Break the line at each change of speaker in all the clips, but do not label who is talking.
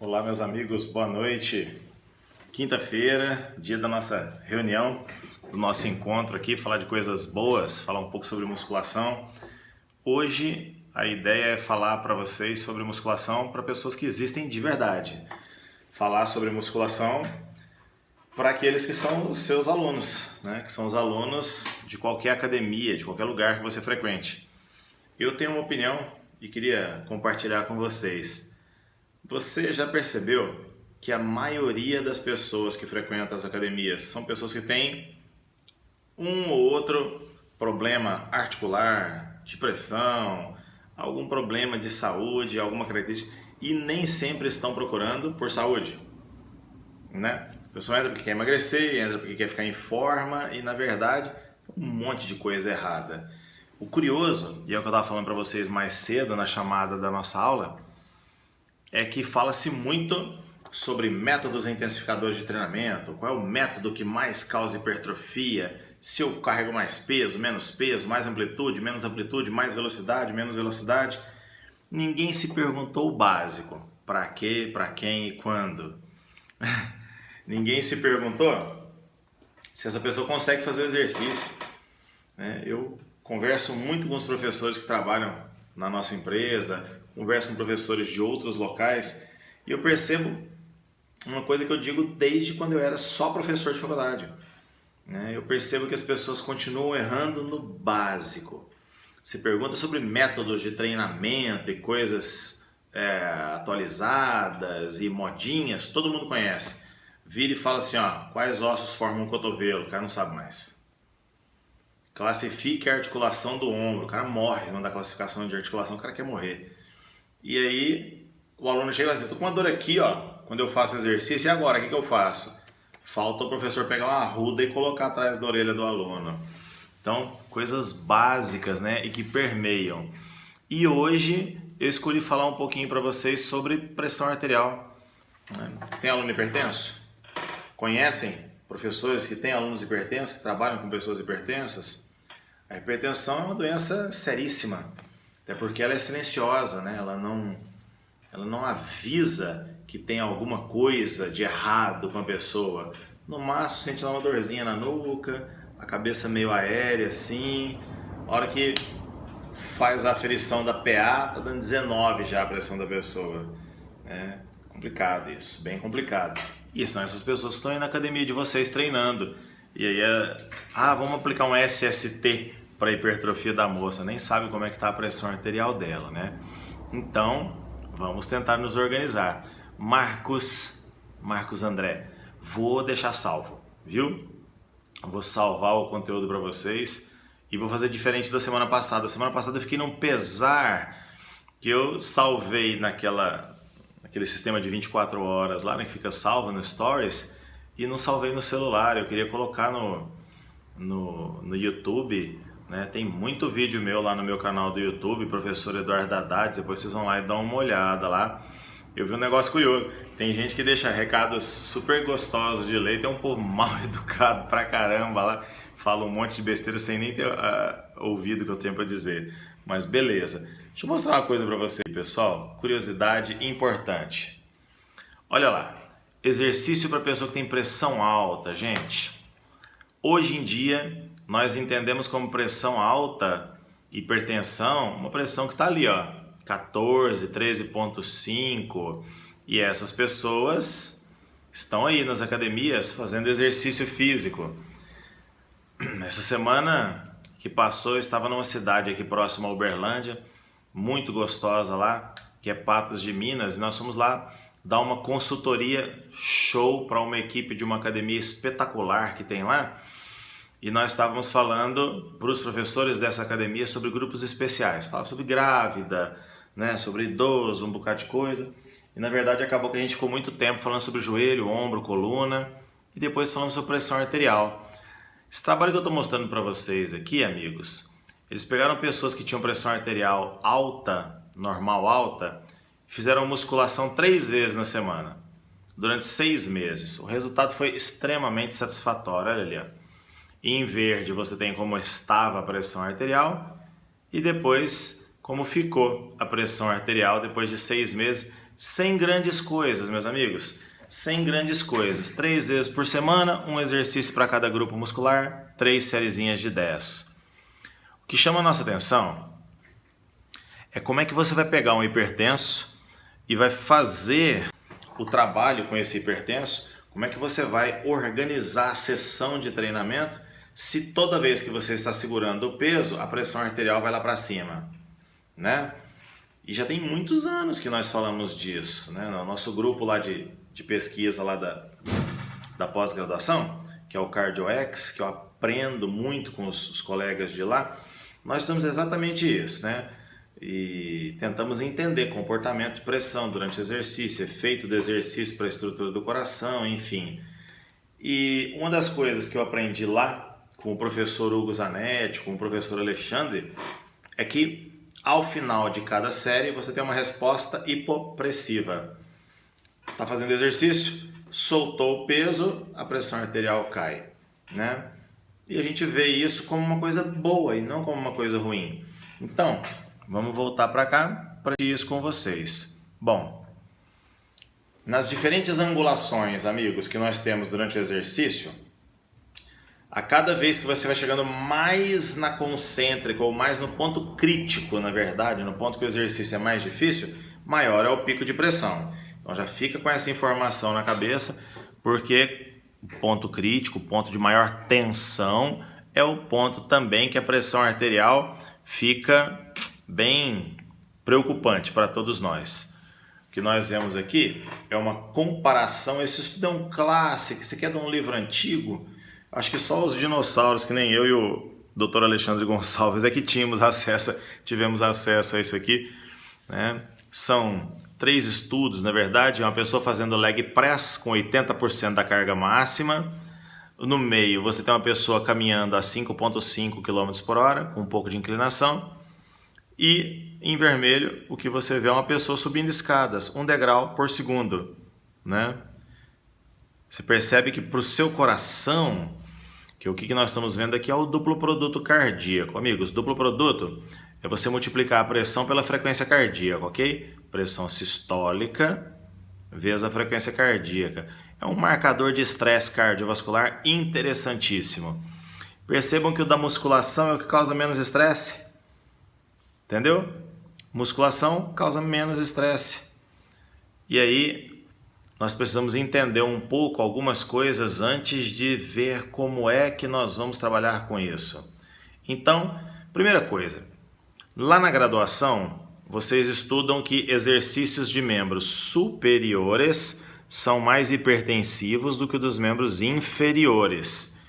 Olá, meus amigos, boa noite. Quinta-feira, dia da nossa reunião, do nosso encontro aqui, falar de coisas boas, falar um pouco sobre musculação. Hoje a ideia é falar para vocês sobre musculação para pessoas que existem de verdade. Falar sobre musculação para aqueles que são os seus alunos, né? Que são os alunos de qualquer academia, de qualquer lugar que você frequente. Eu tenho uma opinião e queria compartilhar com vocês. Você já percebeu que a maioria das pessoas que frequentam as academias são pessoas que têm um ou outro problema articular, de pressão, algum problema de saúde, alguma característica, e nem sempre estão procurando por saúde, né? A pessoa entra porque quer emagrecer, entra porque quer ficar em forma e, na verdade, um monte de coisa errada. O curioso, e é o que eu estava falando para vocês mais cedo na chamada da nossa aula, é que fala-se muito sobre métodos intensificadores de treinamento, qual é o método que mais causa hipertrofia, se eu carrego mais peso, mais amplitude, menos amplitude, mais velocidade, menos velocidade. Ninguém se perguntou o básico, para quê, para quem e quando. Ninguém se perguntou se essa pessoa consegue fazer o exercício. Eu converso muito com os professores que trabalham na nossa empresa, converso com professores de outros locais e eu percebo uma coisa que eu digo desde quando eu era só professor de faculdade. Eu percebo que as pessoas continuam errando no básico. Se pergunta sobre métodos de treinamento e coisas atualizadas e modinhas, todo mundo conhece. Vira e fala assim, quais ossos formam o cotovelo? O cara não sabe mais. Classifique a articulação do ombro. O cara morre, não dá classificação de articulação, o cara quer morrer. E aí o aluno chega assim, tô com uma dor aqui, quando eu faço exercício, e agora, o que eu faço? Falta o professor pegar uma arruda e colocar atrás da orelha do aluno. Então, coisas básicas, né, e que permeiam. E hoje eu escolhi falar um pouquinho para vocês sobre pressão arterial. Tem aluno hipertenso? Conhecem professores que têm alunos hipertensos, que trabalham com pessoas hipertensas? A hipertensão é uma doença seríssima, até porque ela é silenciosa, né? Ela não avisa que tem alguma coisa de errado com a pessoa. No máximo sente uma dorzinha na nuca, a cabeça meio aérea assim. A hora que faz a aferição da PA, tá dando 19 já a pressão da pessoa. É complicado isso, bem complicado. E são essas pessoas que estão aí na academia de vocês treinando. E aí vamos aplicar um SST para a hipertrofia da moça. Nem sabe como é que está a pressão arterial dela, né? Então, vamos tentar nos organizar. Marcos André, vou deixar salvo, viu? Vou salvar o conteúdo para vocês e vou fazer diferente da semana passada. Semana passada eu fiquei num pesar que eu salvei naquele sistema de 24 horas lá, né, que fica salvo no Stories, e não salvei no celular. Eu queria colocar no YouTube, né? Tem muito vídeo meu lá no meu canal do YouTube, Professor Eduardo Haddad, depois vocês vão lá e dão uma olhada lá. Eu vi um negócio curioso, tem gente que deixa recados super gostosos de ler, tem um povo mal educado pra caramba lá, fala um monte de besteira sem nem ter ouvido o que eu tenho pra dizer, mas beleza. Deixa eu mostrar uma coisa pra vocês, pessoal, curiosidade importante. Olha lá, exercício para pessoa que tem pressão alta, gente. Hoje em dia, nós entendemos como pressão alta, hipertensão, uma pressão que está ali, 14, 13,5, e essas pessoas estão aí nas academias fazendo exercício físico. Essa semana que passou, eu estava numa cidade aqui próxima a Uberlândia, muito gostosa lá, que é Patos de Minas, e nós fomos lá dar uma consultoria show para uma equipe de uma academia espetacular que tem lá. E nós estávamos falando para os professores dessa academia sobre grupos especiais. Falava sobre grávida, né, sobre idoso, um bocado de coisa. E na verdade acabou que a gente ficou muito tempo falando sobre joelho, ombro, coluna. E depois falamos sobre pressão arterial. Esse trabalho que eu estou mostrando para vocês aqui, amigos, eles pegaram pessoas que tinham pressão arterial alta, normal alta, e fizeram musculação 3 vezes na semana, durante 6 meses. O resultado foi extremamente satisfatório, olha ali, E em verde você tem como estava a pressão arterial e depois como ficou a pressão arterial depois de 6 meses sem grandes coisas, meus amigos. Sem grandes coisas. 3 vezes por semana, um exercício para cada grupo muscular, 3 sériezinhas de 10. O que chama a nossa atenção é como é que você vai pegar um hipertenso e vai fazer o trabalho com esse hipertenso, como é que você vai organizar a sessão de treinamento se toda vez que você está segurando o peso, a pressão arterial vai lá para cima, né? E já tem muitos anos que nós falamos disso, né? No nosso grupo lá de pesquisa lá da pós-graduação, que é o CardioX, que eu aprendo muito com os colegas de lá, nós estamos exatamente isso, né? E tentamos entender comportamento de pressão durante o exercício, efeito do exercício para a estrutura do coração, enfim. E uma das coisas que eu aprendi lá com o professor Hugo Zanetti, com o professor Alexandre, é que ao final de cada série você tem uma resposta hipopressiva. Está fazendo exercício, soltou o peso, a pressão arterial cai, né? E a gente vê isso como uma coisa boa e não como uma coisa ruim. Então, vamos voltar para cá para isso com vocês. Bom, nas diferentes angulações, amigos, que nós temos durante o exercício, a cada vez que você vai chegando mais na concêntrica ou mais no ponto crítico, na verdade, no ponto que o exercício é mais difícil, maior é o pico de pressão. Então já fica com essa informação na cabeça, porque o ponto crítico, o ponto de maior tensão, é o ponto também que a pressão arterial fica bem preocupante para todos nós. O que nós vemos aqui é uma comparação, esse estudo é um clássico, isso aqui é de um livro antigo, acho que só os dinossauros, que nem eu e o Dr. Alexandre Gonçalves é que tivemos acesso a isso aqui, né? São 3 estudos, na verdade, uma pessoa fazendo leg press com 80% da carga máxima, no meio você tem uma pessoa caminhando a 5,5 km por hora, com um pouco de inclinação, e em vermelho o que você vê é uma pessoa subindo escadas, 1 degrau por segundo, né? Você percebe que para o seu coração, que o que nós estamos vendo aqui é o duplo produto cardíaco. Amigos, duplo produto é você multiplicar a pressão pela frequência cardíaca, ok? Pressão sistólica vezes a frequência cardíaca. É um marcador de estresse cardiovascular interessantíssimo. Percebam que o da musculação é o que causa menos estresse. Entendeu? Musculação causa menos estresse. E aí nós precisamos entender um pouco algumas coisas antes de ver como é que nós vamos trabalhar com isso. Então, primeira coisa, lá na graduação, vocês estudam que exercícios de membros superiores são mais hipertensivos do que dos membros inferiores.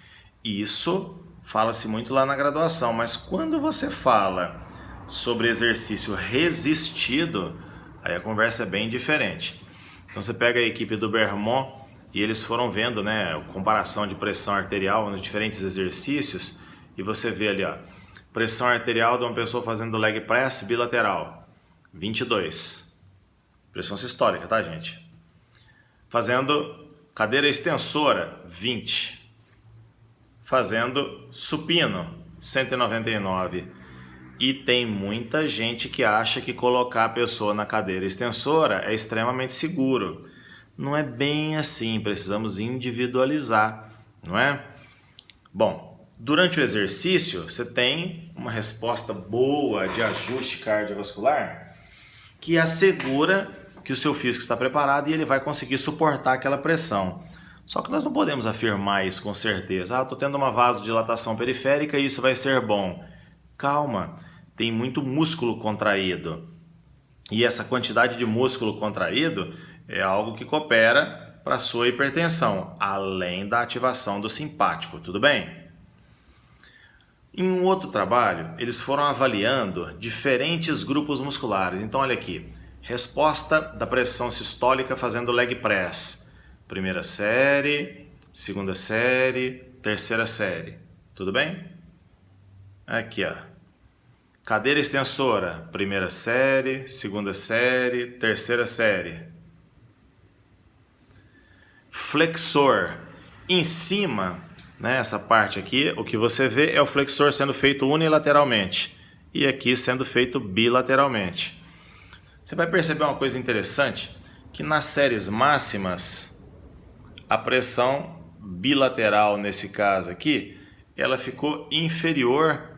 Isso fala-se muito lá na graduação, mas quando você fala sobre exercício resistido, aí a conversa é bem diferente. Então você pega a equipe do Bermond e eles foram vendo, né, comparação de pressão arterial nos diferentes exercícios, e você vê ali, ó, pressão arterial de uma pessoa fazendo leg press bilateral, 22. Pressão sistólica, tá, gente? Fazendo cadeira extensora, 20. Fazendo supino, 199. E tem muita gente que acha que colocar a pessoa na cadeira extensora é extremamente seguro. Não é bem assim, precisamos individualizar, não é? Bom, durante o exercício você tem uma resposta boa de ajuste cardiovascular que assegura que o seu físico está preparado e ele vai conseguir suportar aquela pressão. Só que nós não podemos afirmar isso com certeza. Estou tendo uma vasodilatação periférica e isso vai ser bom. Calma, tem muito músculo contraído. E essa quantidade de músculo contraído é algo que coopera para a sua hipertensão, além da ativação do simpático, tudo bem? Em um outro trabalho, eles foram avaliando diferentes grupos musculares. Então, olha aqui, resposta da pressão sistólica fazendo leg press. Primeira série, segunda série, terceira série, tudo bem? Aqui, ó. Cadeira extensora, primeira série, segunda série, terceira série. Flexor, em cima, né, essa parte aqui, o que você vê é o flexor sendo feito unilateralmente e aqui sendo feito bilateralmente. Você vai perceber uma coisa interessante, que nas séries máximas, a pressão bilateral, nesse caso aqui, ela ficou inferior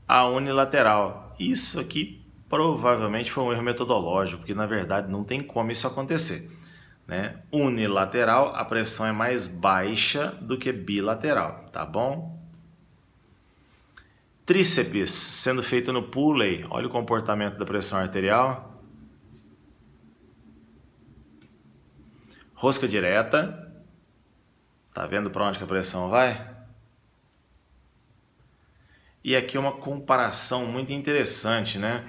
à unilateral. Isso aqui provavelmente foi um erro metodológico, porque na verdade não tem como isso acontecer, né? Unilateral, a pressão é mais baixa do que bilateral, tá bom? Tríceps sendo feito no pulley, olha o comportamento da pressão arterial. Rosca direta, tá vendo para onde que a pressão vai? E aqui uma comparação muito interessante, né?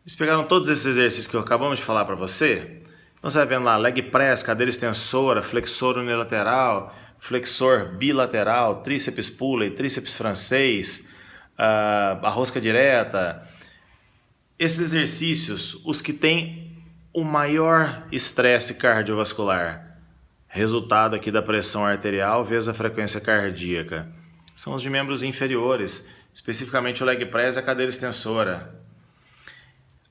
Eles pegaram todos esses exercícios que eu acabamos de falar para você. Então você vai vendo lá, leg press, cadeira extensora, flexor unilateral, flexor bilateral, tríceps pulley, tríceps francês, a rosca direta. Esses exercícios, os que têm o maior estresse cardiovascular, resultado aqui da pressão arterial vezes a frequência cardíaca, são os de membros inferiores, especificamente o leg press e a cadeira extensora.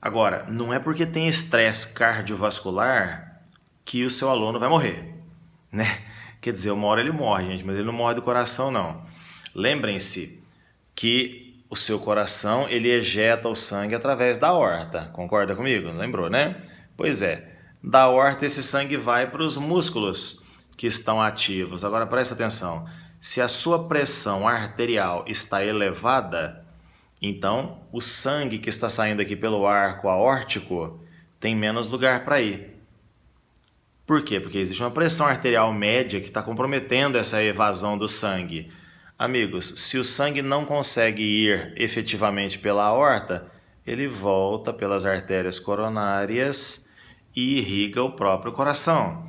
Agora, não é porque tem estresse cardiovascular que o seu aluno vai morrer, né? Quer dizer, uma hora ele morre, gente, mas ele não morre do coração, não. Lembrem-se que o seu coração, ele ejeta o sangue através da aorta. Concorda comigo? Lembrou, né? Pois é. Da aorta, esse sangue vai para os músculos que estão ativos. Agora, presta atenção. Se a sua pressão arterial está elevada, então, o sangue que está saindo aqui pelo arco aórtico tem menos lugar para ir. Por quê? Porque existe uma pressão arterial média que está comprometendo essa evasão do sangue. Amigos, se o sangue não consegue ir efetivamente pela aorta, ele volta pelas artérias coronárias e irriga o próprio coração.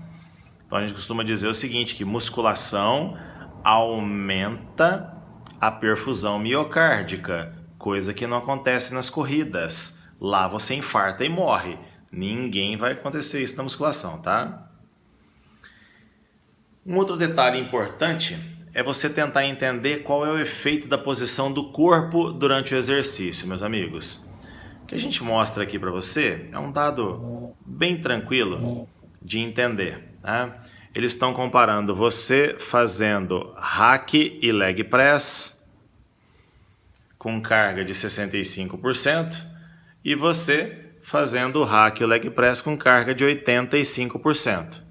Então, a gente costuma dizer o seguinte, que musculação aumenta a perfusão miocárdica, coisa que não acontece nas corridas. Lá você infarta e morre. Ninguém vai acontecer isso na musculação, tá? Um outro detalhe importante é você tentar entender qual é o efeito da posição do corpo durante o exercício, meus amigos. O que a gente mostra aqui para você é um dado bem tranquilo de entender, tá? Eles estão comparando você fazendo hack e leg press com carga de 65% e você fazendo o hack e o leg press com carga de 85%.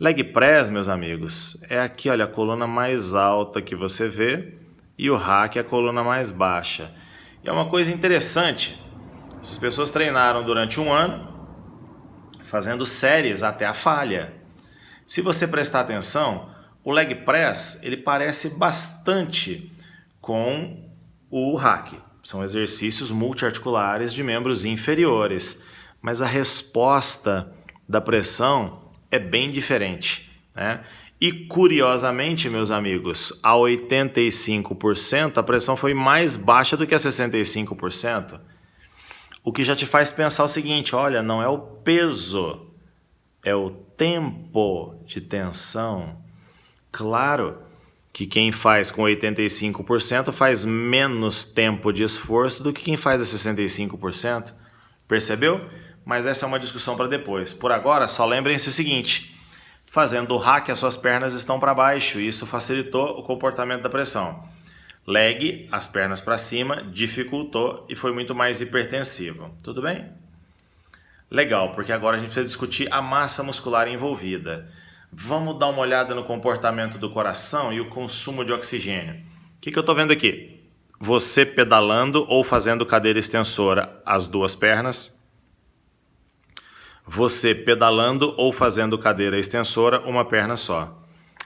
Leg press, meus amigos, é aqui, olha, a coluna mais alta que você vê e o hack é a coluna mais baixa. E é uma coisa interessante, essas pessoas treinaram durante um ano fazendo séries até a falha. Se você prestar atenção, o leg press ele parece bastante com o hack. São exercícios multiarticulares de membros inferiores, mas a resposta da pressão é bem diferente, né? E curiosamente, meus amigos, a 85% a pressão foi mais baixa do que a 65%, o que já te faz pensar o seguinte, olha, não é o peso, é o tempo de tensão. Claro que quem faz com 85% faz menos tempo de esforço do que quem faz a 65%. Percebeu? Mas essa é uma discussão para depois. Por agora, só lembrem-se o seguinte, fazendo o hack, as suas pernas estão para baixo e isso facilitou o comportamento da pressão. Leg, as pernas para cima, dificultou e foi muito mais hipertensivo. Tudo bem? Legal, porque agora a gente precisa discutir a massa muscular envolvida. Vamos dar uma olhada no comportamento do coração e o consumo de oxigênio. O que eu estou vendo aqui? Você pedalando ou fazendo cadeira extensora, as duas pernas. Você pedalando ou fazendo cadeira extensora, uma perna só.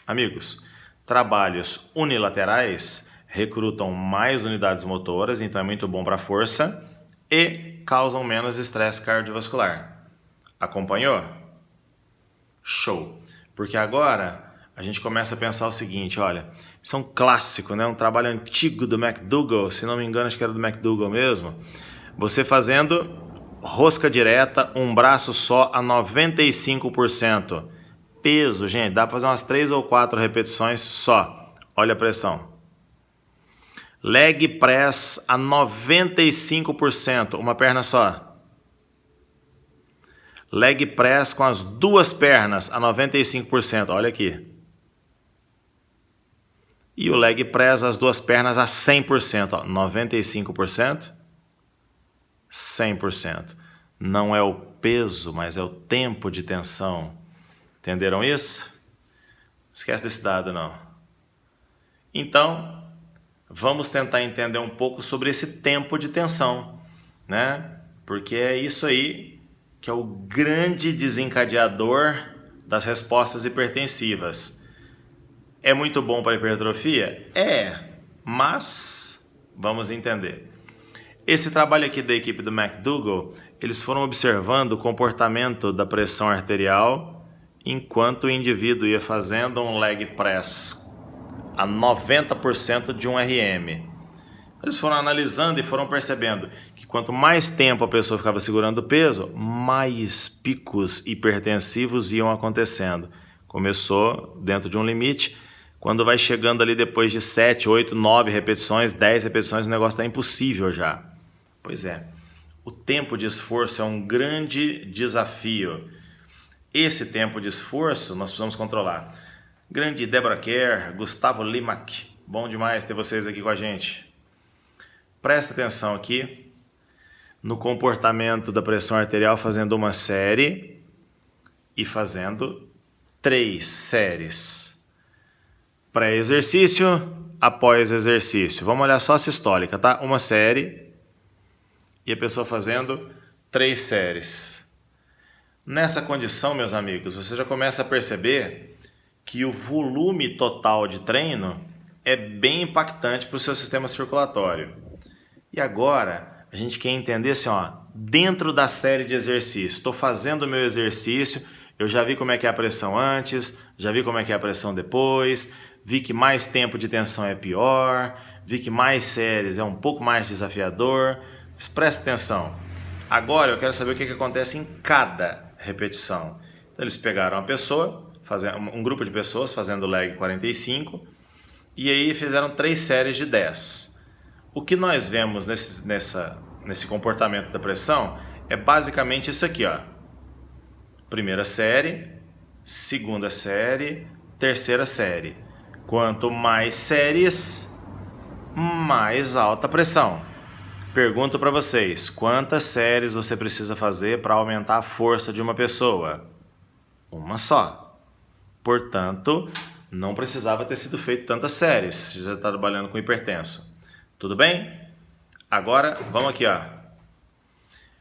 Amigos, trabalhos unilaterais recrutam mais unidades motoras, então é muito bom para a força e causam menos estresse cardiovascular. Acompanhou? Show! Porque agora a gente começa a pensar o seguinte, olha, isso é um clássico, né? Um trabalho antigo do McDougall, se não me engano acho que era do McDougall mesmo. Você fazendo rosca direta, um braço só a 95%. Peso, gente, dá para fazer umas 3 ou 4 repetições só. Olha a pressão. Leg press a 95%, uma perna só. Leg press com as duas pernas a 95%, olha aqui. E o leg press as duas pernas a 100%, ó, 95%, 100%. Não é o peso, mas é o tempo de tensão. Entenderam isso? Não esquece desse dado, não. Então, vamos tentar entender um pouco sobre esse tempo de tensão, né? Porque é isso aí que é o grande desencadeador das respostas hipertensivas. É muito bom para a hipertrofia? É, mas vamos entender. Esse trabalho aqui da equipe do McDougall, eles foram observando o comportamento da pressão arterial enquanto o indivíduo ia fazendo um leg press a 90% de um RM. Eles foram analisando e foram percebendo que quanto mais tempo a pessoa ficava segurando o peso, mais picos hipertensivos iam acontecendo. Começou dentro de um limite, quando vai chegando ali depois de 7, 8, 9 repetições, 10 repetições, o negócio está impossível já. Pois é, o tempo de esforço é um grande desafio. Esse tempo de esforço nós precisamos controlar. Grande Deborah Kerr, Gustavo Limak, bom demais ter vocês aqui com a gente. Presta atenção aqui no comportamento da pressão arterial fazendo uma série e fazendo 3 séries. Pré-exercício, após exercício. Vamos olhar só a sistólica, tá? Uma série e a pessoa fazendo 3 séries. Nessa condição, meus amigos, você já começa a perceber que o volume total de treino é bem impactante para o seu sistema circulatório. E agora, a gente quer entender assim, ó, dentro da série de exercícios, estou fazendo o meu exercício, eu já vi como é que é a pressão antes, já vi como é que é a pressão depois, vi que mais tempo de tensão é pior, vi que mais séries é um pouco mais desafiador, mas presta atenção. Agora eu quero saber o que acontece em cada repetição. Então eles pegaram uma pessoa, um grupo de pessoas fazendo leg 45 e aí fizeram 3 séries de 10. O que nós vemos nesse comportamento da pressão é basicamente isso aqui, ó. Primeira série, segunda série, terceira série. Quanto mais séries, mais alta pressão. Pergunto para vocês, quantas séries você precisa fazer para aumentar a força de uma pessoa? Uma só. Portanto, não precisava ter sido feito tantas séries, se já está trabalhando com hipertenso. Tudo bem? Agora, vamos aqui, ó.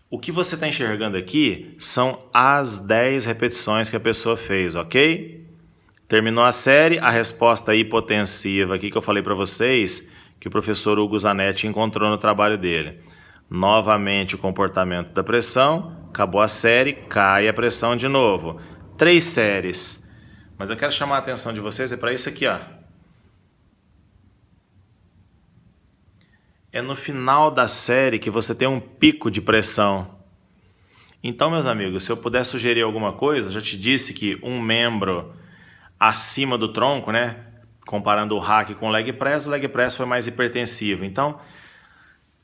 O que você está enxergando aqui são as 10 repetições que a pessoa fez, ok? Terminou a série, a resposta hipotensiva aqui que eu falei para vocês, que o professor Hugo Zanetti encontrou no trabalho dele. Novamente o comportamento da pressão, acabou a série, cai a pressão de novo. 3 séries. Mas eu quero chamar a atenção de vocês, é para isso aqui, ó. É no final da série que você tem um pico de pressão. Então, meus amigos, se eu puder sugerir alguma coisa, já te disse que um membro acima do tronco, né? Comparando o hack com o leg press foi mais hipertensivo. Então,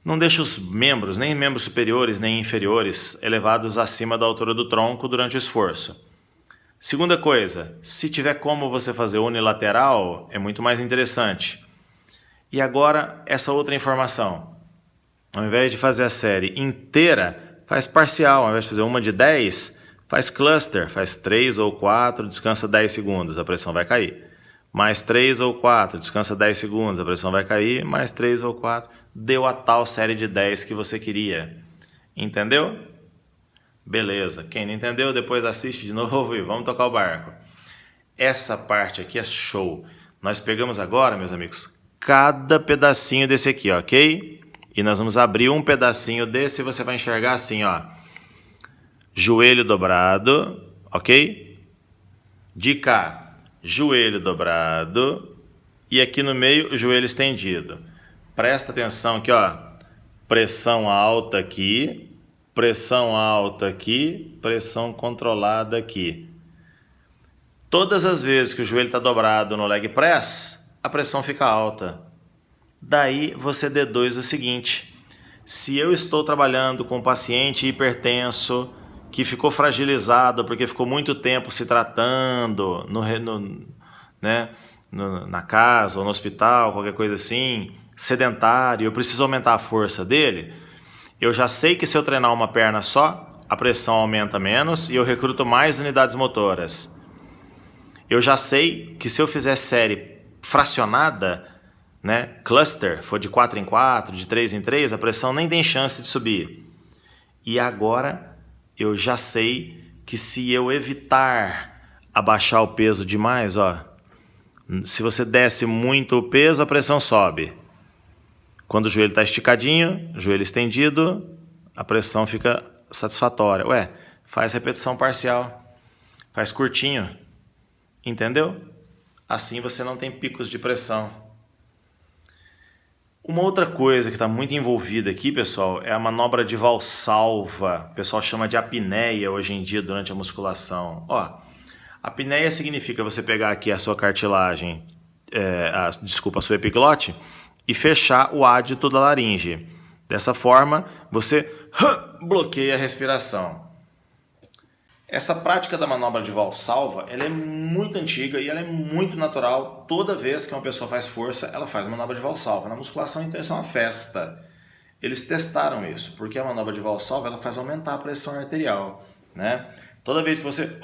não deixe os membros, nem membros superiores nem inferiores, elevados acima da altura do tronco durante o esforço. Segunda coisa, se tiver como você fazer unilateral, é muito mais interessante. E agora, essa outra informação. Ao invés de fazer a série inteira, faz parcial. Ao invés de fazer uma de 10, faz cluster. Faz 3 ou 4, descansa 10 segundos, a pressão vai cair. Mais 3 ou 4, descansa 10 segundos, a pressão vai cair. Mais 3 ou 4, deu a tal série de 10 que você queria. Entendeu? Beleza. Quem não entendeu, depois assiste de novo e vamos tocar o barco. Essa parte aqui é show. Nós pegamos agora, meus amigos, cada pedacinho desse aqui, ok? E nós vamos abrir um pedacinho desse e você vai enxergar assim, ó. Joelho dobrado, ok? De cá, joelho dobrado. E aqui no meio, joelho estendido. Presta atenção aqui, ó. Pressão alta aqui, pressão controlada aqui. Todas as vezes que o joelho está dobrado no leg press, a pressão fica alta. Daí você deduz o seguinte: se eu estou trabalhando com um paciente hipertenso que ficou fragilizado porque ficou muito tempo se tratando na casa ou no hospital, qualquer coisa assim, sedentário, eu preciso aumentar a força dele, eu já sei que se eu treinar uma perna só, a pressão aumenta menos e eu recruto mais unidades motoras. Eu já sei que se eu fizer série fracionada, né, cluster, for de 4 em 4, de 3 em 3, a pressão nem tem chance de subir. E agora eu já sei que se eu evitar abaixar o peso demais, ó, se você desce muito o peso, a pressão sobe. Quando o joelho está esticadinho, joelho estendido, a pressão fica satisfatória. Ué, faz repetição parcial, faz curtinho, entendeu? Assim você não tem picos de pressão. Uma outra coisa que está muito envolvida aqui, pessoal, é a manobra de Valsalva. O pessoal chama de apneia hoje em dia durante a musculação. Ó, apneia significa você pegar aqui a sua cartilagem, a sua epiglote, e fechar o ádito da laringe. Dessa forma, você bloqueia a respiração. Essa prática da manobra de Valsalva, ela é muito antiga e ela é muito natural. Toda vez que uma pessoa faz força, ela faz manobra de Valsalva. Na musculação, então, isso é uma festa. Eles testaram isso, porque a manobra de Valsalva ela faz aumentar a pressão arterial, né? Toda vez que você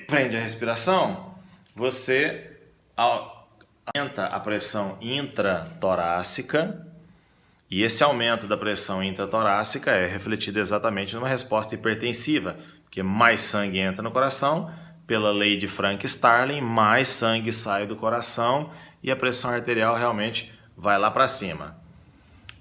prende a respiração, você aumenta a pressão intratorácica, e esse aumento da pressão intratorácica é refletido exatamente numa resposta hipertensiva, porque mais sangue entra no coração, pela lei de Frank-Starling, mais sangue sai do coração e a pressão arterial realmente vai lá para cima.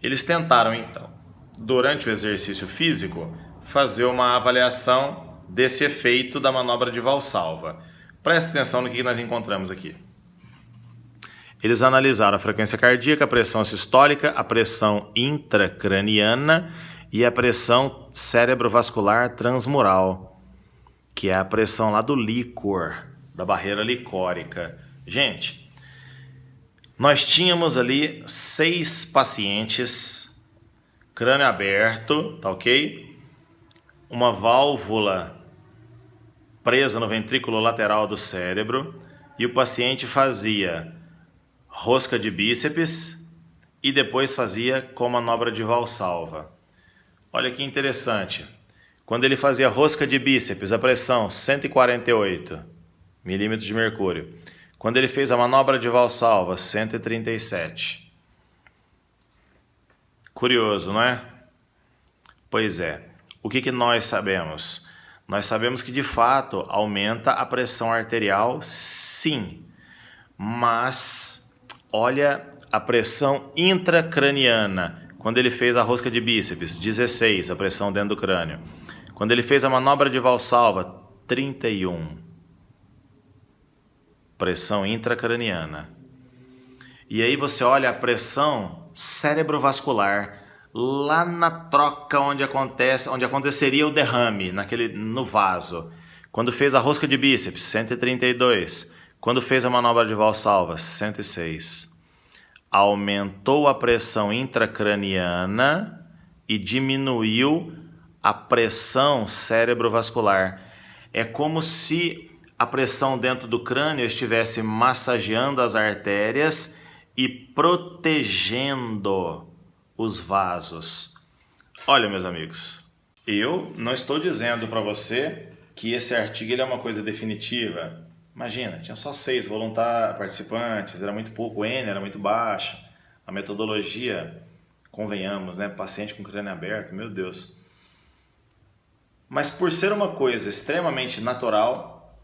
Eles tentaram então, durante o exercício físico, fazer uma avaliação desse efeito da manobra de Valsalva. Presta atenção no que nós encontramos aqui. Eles analisaram a frequência cardíaca, a pressão sistólica, a pressão intracraniana e a pressão cerebrovascular transmural, que é a pressão lá do líquor, da barreira licórica. Gente, nós tínhamos ali 6 pacientes, crânio aberto, tá ok? Uma válvula presa no ventrículo lateral do cérebro e o paciente fazia rosca de bíceps e depois fazia com manobra de Valsalva. Olha que interessante. Quando ele fazia rosca de bíceps, a pressão 148 milímetros de mercúrio. Quando ele fez a manobra de Valsalva, 137. Curioso, não é? Pois é. O que nós sabemos? Nós sabemos que de fato aumenta a pressão arterial, sim. Mas olha a pressão intracraniana. Quando ele fez a rosca de bíceps, 16, a pressão dentro do crânio. Quando ele fez a manobra de Valsalva, 31. Pressão intracraniana. E aí você olha a pressão cerebrovascular, lá na troca onde aconteceria o derrame, no vaso. Quando fez a rosca de bíceps, 132. Quando fez a manobra de Valsalva, 106. Aumentou a pressão intracraniana e diminuiu a pressão cerebrovascular. É como se a pressão dentro do crânio estivesse massageando as artérias e protegendo os vasos. Olha, meus amigos, eu não estou dizendo para você que esse artigo ele é uma coisa definitiva. Imagina, tinha só 6 participantes, era muito pouco, o N era muito baixo, a metodologia, convenhamos, né? Paciente com crânio aberto, meu Deus. Mas por ser uma coisa extremamente natural,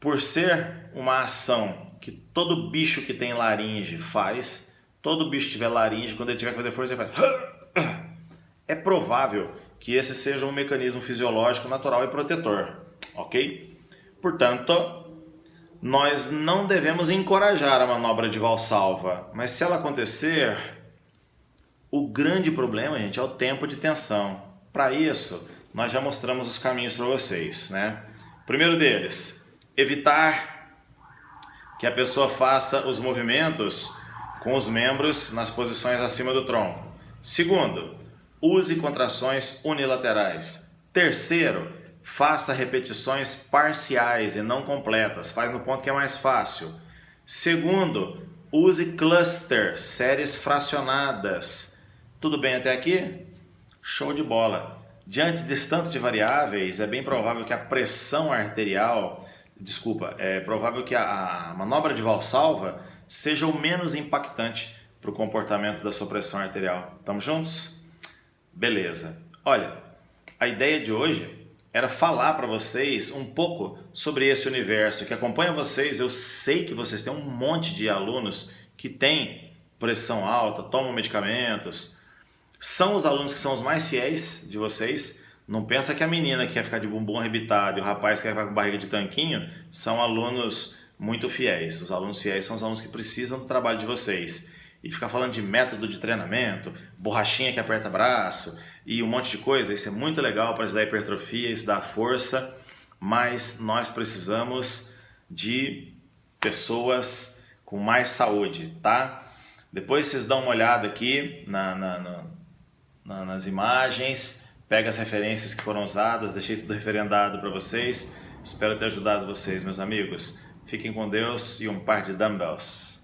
por ser uma ação que todo bicho que tem laringe faz, todo bicho que tiver laringe, quando ele tiver que fazer força, ele faz... É provável que esse seja um mecanismo fisiológico natural e protetor, ok? Portanto, nós não devemos encorajar a manobra de Valsalva, mas se ela acontecer, o grande problema, gente, é o tempo de tensão. Para isso, nós já mostramos os caminhos para vocês, né? Primeiro deles, evitar que a pessoa faça os movimentos com os membros nas posições acima do tronco. Segundo, use contrações unilaterais. Terceiro, faça repetições parciais e não completas. Faz no ponto que é mais fácil. Segundo, use cluster, séries fracionadas. Tudo bem até aqui? Show de bola. Diante desse tanto de variáveis, é bem provável que a pressão arterial, é provável que a manobra de valsalva seja o menos impactante para o comportamento da sua pressão arterial. Estamos juntos? Beleza. Olha, a ideia de hoje era falar para vocês um pouco sobre esse universo que acompanha vocês. Eu sei que vocês têm um monte de alunos que têm pressão alta, tomam medicamentos. São os alunos que são os mais fiéis de vocês. Não pensa que a menina que quer ficar de bumbum arrebitado e o rapaz que quer ficar com barriga de tanquinho são alunos muito fiéis. Os alunos fiéis são os alunos que precisam do trabalho de vocês. E ficar falando de método de treinamento, borrachinha que aperta braço e um monte de coisa, isso é muito legal para ajudar a hipertrofia, isso dá força, mas nós precisamos de pessoas com mais saúde, tá? Depois vocês dão uma olhada aqui nas imagens, pega as referências que foram usadas, deixei tudo referendado para vocês. Espero ter ajudado vocês, meus amigos. Fiquem com Deus e um par de dumbbells.